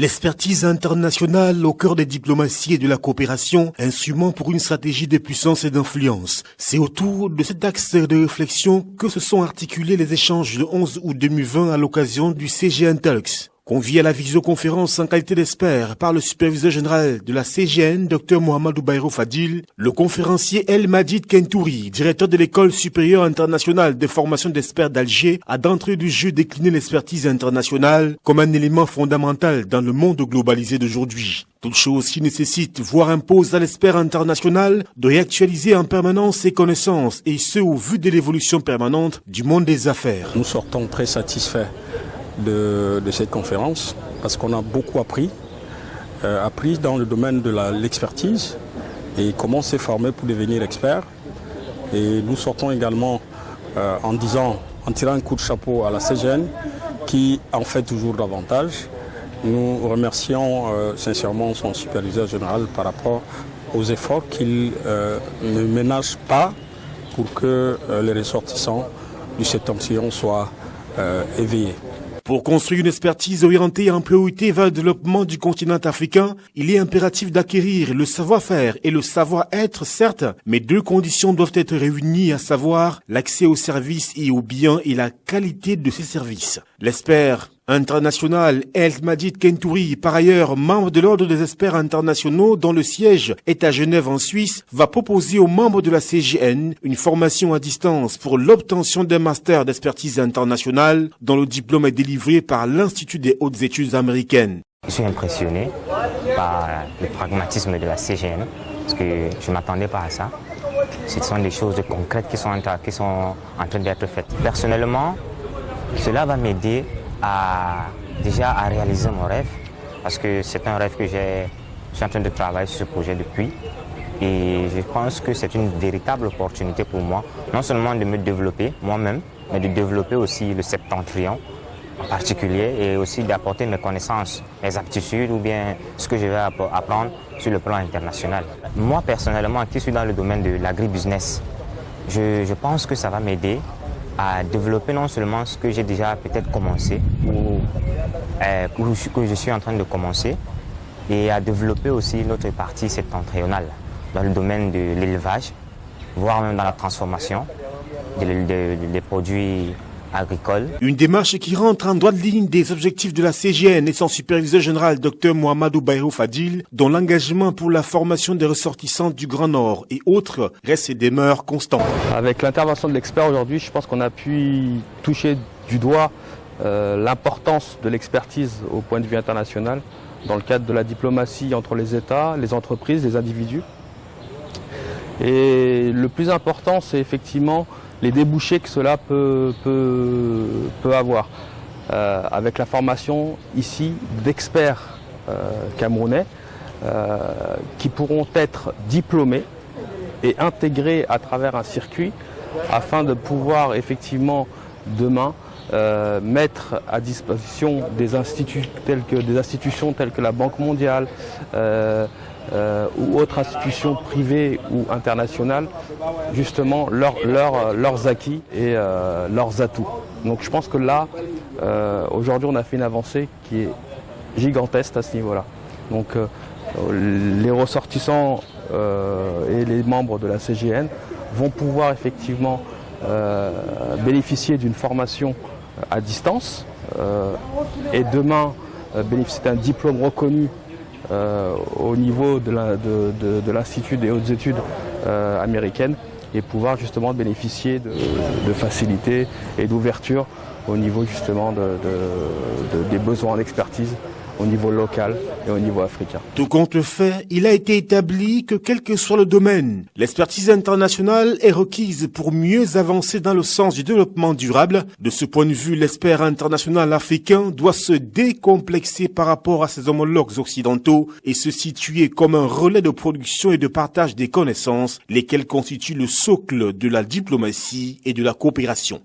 L'expertise internationale au cœur des diplomaties et de la coopération, instrument pour une stratégie de puissance et d'influence. C'est autour de cet axe de réflexion que se sont articulés les échanges de 11 août 2020 à l'occasion du CGN Talks. Convié à la visioconférence en qualité d'expert par le superviseur général de la CGN, Dr Mohamedou Bayrou Fadil, le conférencier El Madid Kentouri, directeur de l'École supérieure internationale de formation d'experts d'Alger, a d'entrée du jeu décliné l'expertise internationale comme un élément fondamental dans le monde globalisé d'aujourd'hui. Toute chose qui nécessite, voire impose à l'expert international de réactualiser en permanence ses connaissances, et ce au vu de l'évolution permanente du monde des affaires. Nous sortons très satisfaits de cette conférence parce qu'on a beaucoup appris dans le domaine de l'expertise et comment se former pour devenir expert. Et nous sortons également en tirant un coup de chapeau à la CGN qui en fait toujours davantage. Nous remercions sincèrement son superviseur général par rapport aux efforts qu'il ne ménage pas pour que les ressortissants du septentrion soient éveillés. Pour construire une expertise orientée en priorité vers le développement du continent africain, il est impératif d'acquérir le savoir-faire et le savoir-être, certes, mais deux conditions doivent être réunies, à savoir l'accès aux services et aux biens et la qualité de ces services. L'expert international El Madid Kentouri, par ailleurs membre de l'Ordre des experts internationaux dont le siège est à Genève en Suisse, va proposer aux membres de la CGN une formation à distance pour l'obtention d'un master d'expertise internationale dont le diplôme est délivré par l'Institut des hautes études américaines. Je suis impressionné par le pragmatisme de la CGN parce que je ne m'attendais pas à ça. Ce sont des choses concrètes qui sont en train d'être faites. Personnellement, cela va m'aider à réaliser mon rêve parce que c'est un rêve que je suis en train de travailler sur ce projet depuis et je pense que c'est une véritable opportunité pour moi, non seulement de me développer moi-même, mais de développer aussi le septentrion en particulier et aussi d'apporter mes connaissances, mes aptitudes ou bien ce que je vais apprendre sur le plan international. Moi personnellement qui suis dans le domaine de l'agribusiness, je pense que ça va m'aider à développer non seulement ce que j'ai déjà peut-être commencé ou que je suis en train de commencer et à développer aussi notre partie septentrionale dans le domaine de l'élevage, voire même dans la transformation des produits agricoles. Une démarche qui rentre en droite ligne des objectifs de la CGN et son superviseur général Dr Mohamedou Bayrou Fadil, dont l'engagement pour la formation des ressortissants du Grand Nord et autres reste et demeure constant. Avec l'intervention de l'expert aujourd'hui, je pense qu'on a pu toucher du doigt l'importance de l'expertise au point de vue international dans le cadre de la diplomatie entre les États, les entreprises, les individus. Et le plus important, c'est effectivement les débouchés que cela peut avoir. Avec la formation ici d'experts camerounais qui pourront être diplômés et intégrés à travers un circuit afin de pouvoir effectivement demain mettre à disposition des institutions telles que la Banque mondiale, ou autres institutions privées ou internationales, justement leurs acquis et leurs atouts. Donc je pense que là, aujourd'hui, on a fait une avancée qui est gigantesque à ce niveau-là. Donc les ressortissants et les membres de la CGN vont pouvoir effectivement bénéficier d'une formation à distance et demain bénéficier d'un diplôme reconnu au niveau de l'Institut des hautes études américaines et pouvoir justement bénéficier de facilités et d'ouverture au niveau justement des besoins d'expertise au niveau local et au niveau africain. Tout compte fait, il a été établi que quel que soit le domaine, l'expertise internationale est requise pour mieux avancer dans le sens du développement durable. De ce point de vue, l'expert international africain doit se décomplexer par rapport à ses homologues occidentaux et se situer comme un relais de production et de partage des connaissances, lesquelles constituent le socle de la diplomatie et de la coopération.